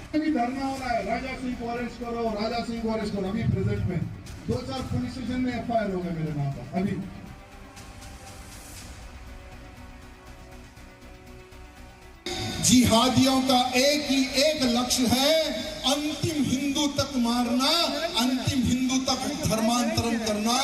अभी धरना हो रहा है, राजा सिंह को अरेस्ट करो, राजा सिंह को अरेस्ट करो। अभी प्रेजेंट में 2-4 पुलिस स्टेशन में एफआईआर हो गए मेरे नाम पर। अभी जिहादियों का एक लक्ष्य है, अंतिम हिंदू तक मारना, अंतिम हिंदू तक धर्मांतरण करना।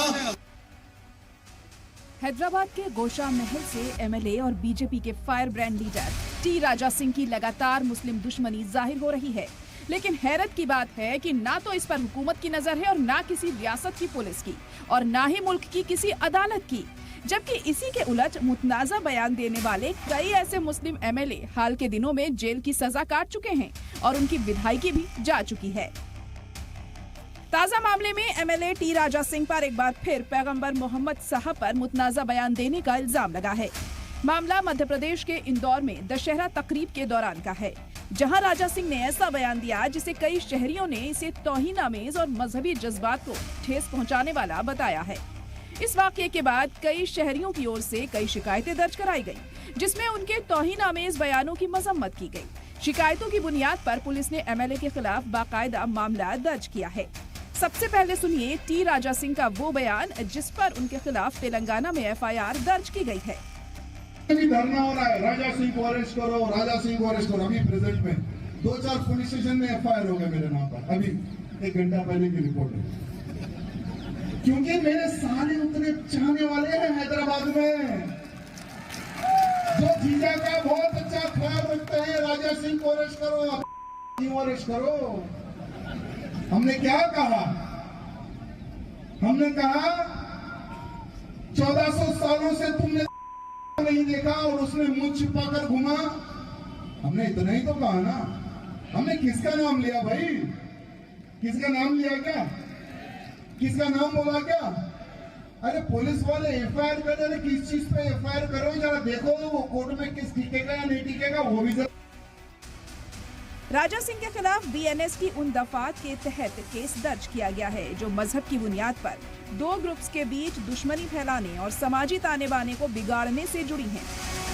हैदराबाद के गोशा महल से एमएलए और बीजेपी के fire brand leader T Raja Singh की लगातार मुस्लिम दुश्मनी जाहिर हो रही है। लेकिन हैरत की बात है कि ना तो इस पर हुकूमत की नजर है और ना किसी रियासत की पुलिस की और ना ही मुल्क की किसी अदालत की। जबकि इसी के उलट मुतनाज़ा बयान देने वाले कई ऐसे मुस्लिम एमएलए हाल के दिनों में जेल की सजा काट चुके हैं और उनकी विधायकी भी जा चुकी है। ताजा मामले में एमएलए टी राजा सिंह पर एक बार फिर पैगंबर मोहम्मद साहब पर मुतनाज़ा बयान देने का इल्जाम लगा है। मामला मध्य प्रदेश के इंदौर में दशहरा तकरीब के दौरान का है, जहां राजा सिंह ने ऐसा बयान दिया जिसे कई शहरियों ने इसे तौहीन-आमेज और मजहबी जज्बात को ठेस पहुंचाने वाला बताया है। इस वाकये के बाद कई शहरियों की ओर से कई शिकायतें दर्ज कराई गई, जिसमें उनके तौहीन-आमेज बयानों की मजम्मत की गई। शिकायतों की बुनियाद पर पुलिस ने एमएलए के खिलाफ बाकायदा मामला दर्ज किया है। सबसे पहले सुनिए टी राजा सिंह का वो बयान जिस पर उनके खिलाफ तेलंगाना में एफआईआर दर्ज की गई है। अभी धरना हो रहा है, राजा सिंह को अरेस्ट करो, राजा सिंह को अरेस्ट करो। अभी प्रेजेंट में 2-4 पुलिस स्टेशन में एफआईआर हो गए मेरे नाम पर। अभी 1 घंटा पहले की रिपोर्ट है। क्योंकि मेरे सारे उतने चाहने वाले हैं हैदराबाद में, जो जीजा का बहुत अच्छा ख्याल रखते हैं। राजा सिंह को अरेस्ट करो, अरेस्ट करो। हमने क्या कहा? हमने कहा 1400 सालों से तुमने नहीं देखा और उसने मुंह छिपाकर घुमा। हमने इतना ही तो कहा ना। हमने किसका नाम लिया भाई? किसका नाम लिया क्या? किसका नाम बोला क्या? अरे पुलिस वाले एफआईआर कर रहे, किस चीज पे एफआईआर कर रहे हो? जरा देखो वो कोर्ट में किस टिकेगा या नहीं टिकेगा, वो भी जरा। राजा सिंह के खिलाफ बीएनएस की उन दफात के तहत केस दर्ज किया गया है जो मजहब की बुनियाद पर 2 ग्रुप्स के बीच दुश्मनी फैलाने और समाजी ताने बाने को बिगाड़ने से जुड़ी हैं।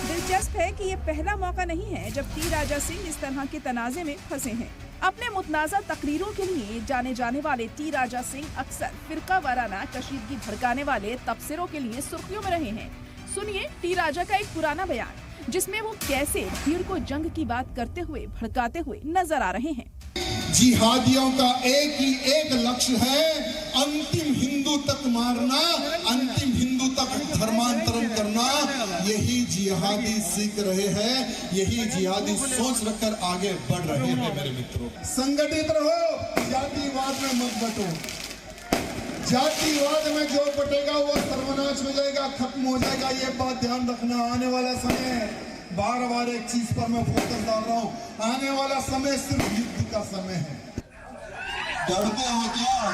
दिलचस्प है कि ये पहला मौका नहीं है जब टी राजा सिंह इस तरह के तनाजे में फंसे हैं। अपने मुतनाज़ा तकरीरों के लिए जाने जाने वाले टी राजा सिंह अक्सर फिरका वाराना कशीदगी भड़काने वाले तबसरों के लिए सुर्खियों में रहे हैं। सुनिए टी राजा का एक पुराना बयान जिसमें वो कैसे भीड़ को जंग की बात करते हुए भड़काते हुए नजर आ रहे हैं। जिहादियों का एक लक्ष्य है, अंतिम हिंदू तक मारना, अंतिम हिंदू तक धर्मांतरण करना। यही जिहादी सीख रहे हैं, यही जिहादी सोच रखकर आगे बढ़ रहे हैं। मेरे मित्रों, संगठित रहो, जातिवाद में मत बटो। जातिवाद में जो बटेगा वो सर्वनाश हो जाएगा, खत्म हो जाएगा। ये बात ध्यान रखना। आने वाला समय, बार एक चीज पर मैं फोकस डाल रहा हूँ, आने वाला समय सिर्फ युद्ध का समय है। डरते हो क्या?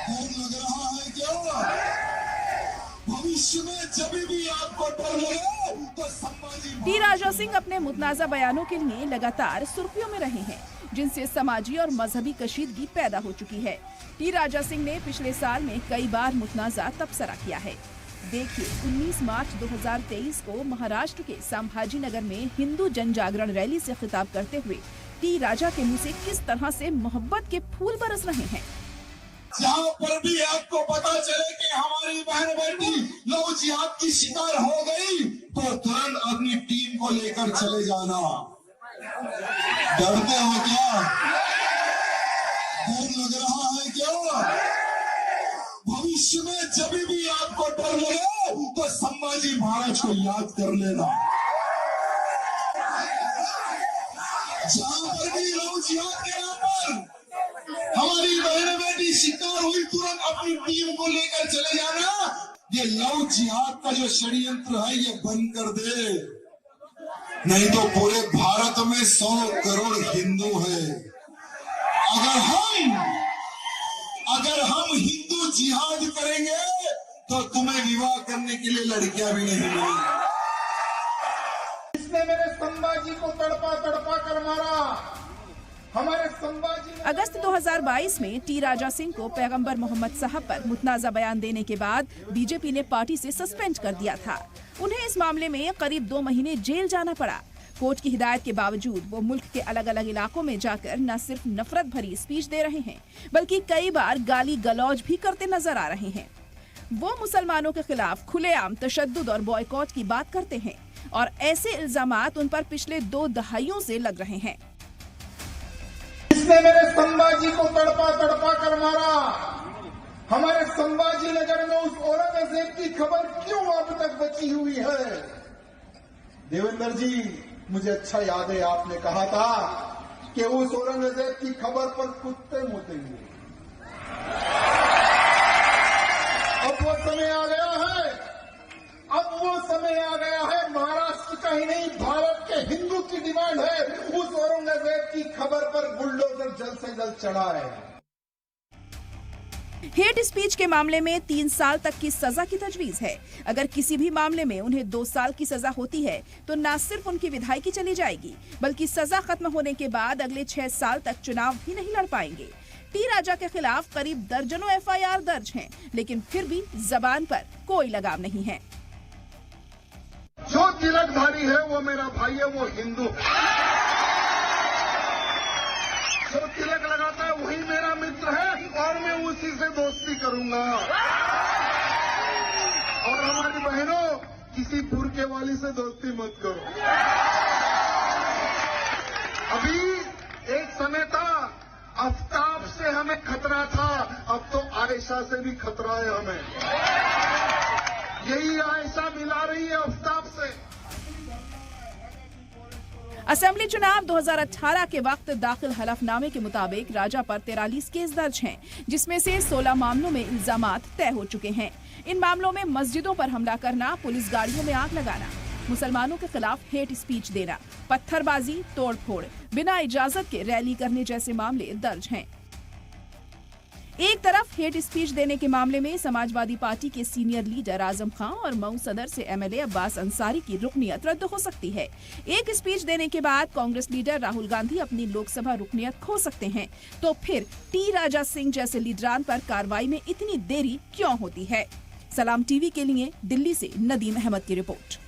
डर लग रहा है क्या? भविष्य में जब भी आपको डर लगे तो संभाजी। टी राजा सिंह अपने मुतनाज़ा बयानों के लिए लगातार सुर्खियों में रहे हैं, जिनसे समाजी और मजहबी कशीदगी पैदा हो चुकी है। टी राजा सिंह ने पिछले साल में कई बार मुतनाज़ा तबसरा किया है। देखिए 19 मार्च 2023 को महाराष्ट्र के संभाजी नगर में हिंदू जन जागरण रैली से खिताब करते हुए टी राजा के मुंह से किस तरह से मोहब्बत के फूल बरस रहे हैं। जहाँ पर भी आपको पता चले कि हमारी बहन बेटी लव जिहाद की शिकार हो गई तो तुरंत अपनी टीम को लेकर चले जाना। डरते हो क्या? डर लग रहा है क्या? भविष्य में जब भी आपको डर लगे तो संभाजी महाराज को याद कर लेना। जहाँ पर भी लव जिहाद के नाम पर हमारी बहन बेटी शिकार हुई, तुरंत अपनी टीम को लेकर चले जाना। ये लव जिहाद का जो षड्यंत्र है ये बंद कर दे, नहीं तो पूरे भारत में 100 करोड़ हिंदू है। अगर हम हिंदू जिहाद करेंगे तो तुम्हें विवाह करने के लिए लड़कियां भी नहीं मिलेंगी। इसने मेरे संभाजी को तड़पा कर मारा। हमारे संभाजी। अगस्त 2022 में टी राजा सिंह को पैगंबर मोहम्मद साहब पर मुतनाज़ा बयान देने के बाद बीजेपी ने पार्टी से सस्पेंड कर दिया था। उन्हें इस मामले में करीब 2 महीने जेल जाना पड़ा। कोर्ट की हिदायत के बावजूद वो मुल्क के अलग अलग इलाकों में जाकर न सिर्फ नफरत भरी स्पीच दे रहे हैं, बल्कि कई बार गाली गलौज भी करते नजर आ रहे हैं। वो मुसलमानों के खिलाफ खुलेआम तशद्दुद और बॉयकॉट की बात करते हैं और ऐसे इल्जामात उन पर पिछले 2 दहाइयों से लग रहे हैं। इसने मेरे संभाजी को तड़पा तड़पा कर मारा। हमारे संभाजी नगर में उस औरंगजेब की खबर क्यों अब तक बची हुई है? देवेंद्र जी, मुझे अच्छा याद है आपने कहा था कि उस औरंगजेब की खबर पर कुत्ते मुतेंगे। अब वो समय आ गया है, अब वो समय आ गया है। महाराष्ट्र का ही नहीं, भारत के हिंदू की डिमांड है उस औरंगजेब की खबर पर बुलडोजर जल्द से जल्द चढ़ाए। हेट स्पीच के मामले में 3 साल तक की सजा की तजवीज है। अगर किसी भी मामले में उन्हें 2 साल की सजा होती है तो न सिर्फ उनकी विधायकी चली जाएगी, बल्कि सजा खत्म होने के बाद अगले 6 साल तक चुनाव भी नहीं लड़ पाएंगे। टी राजा के खिलाफ करीब दर्जनों FIR दर्ज हैं, लेकिन फिर भी जबान पर कोई लगाम नहीं है। जो तिलकधारी है वो मेरा भाई है, वो हिंदू जो तिलक लगाता है वही मेरा मित्र है और मैं उसी से दोस्ती करूंगा। और हमारी बहनों, किसी बुरके वाली से दोस्ती मत करो। अभी एक समय था आफ्ताब से हमें खतरा था, अब तो आयशा से भी खतरा है हमें। यही आयशा मिला रही है आफ्ताब से। असेंबली चुनाव 2018 के वक्त दाखिल हलफनामे के मुताबिक राजा पर 43 केस दर्ज हैं, जिसमें से 16 मामलों में इल्जामात तय हो चुके हैं। इन मामलों में मस्जिदों पर हमला करना, पुलिस गाड़ियों में आग लगाना, मुसलमानों के खिलाफ हेट स्पीच देना, पत्थरबाजी, तोड़फोड़, बिना इजाजत के रैली करने जैसे मामले दर्ज हैं। एक तरफ हेट स्पीच देने के मामले में समाजवादी पार्टी के सीनियर लीडर आजम खान और मऊ सदर से MLA अब्बास अंसारी की रुकनियत रद्द हो सकती है। एक स्पीच देने के बाद कांग्रेस लीडर राहुल गांधी अपनी लोकसभा रुकनियत खो सकते हैं। तो फिर टी राजा सिंह जैसे लीडरान पर कार्रवाई में इतनी देरी क्यों होती है? सलाम टीवी के लिए दिल्ली से नदीम अहमद की रिपोर्ट।